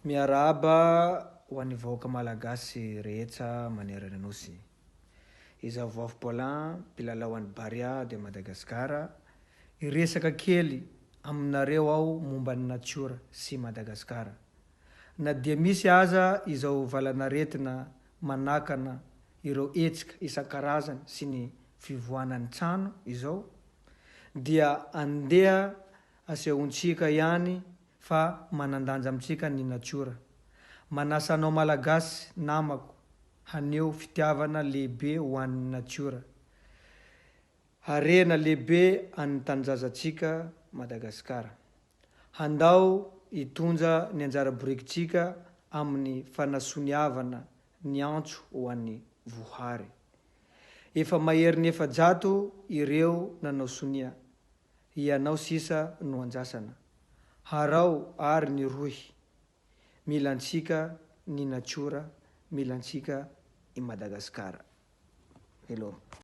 Miaraba ho an'ny vahoaka malagasy rehetra manerana nosy. Izaho Voavy paulin, mpilalao an'ny Baria de Madagasikara. Iresaka kely aminareo aho momba ny natiora sy Madagasikara. Na dia misy aza izao valanaretina manakana ireo hetsika isan-karazany sy ny fivoanan'ny trano izao, dia andeha asehontsika ihany fa manandanja amintsika ny natiora. Manasa anao malagasy namako haneo fitiavana lehibe ho an'ny natiora. Harena lehibe an'ny tanindrazantsika Madagasikara. Handao hitondra ny anjara borikintsika amin'ny fanasoniavana ny antso ho an'ny vohary. Efa maherin'ny efajato ireo nanao sonia, ianao sisa no anjasana. Harao ary ny rohy, milantsika ny natiora, milantsika i Madagasikara. Hello.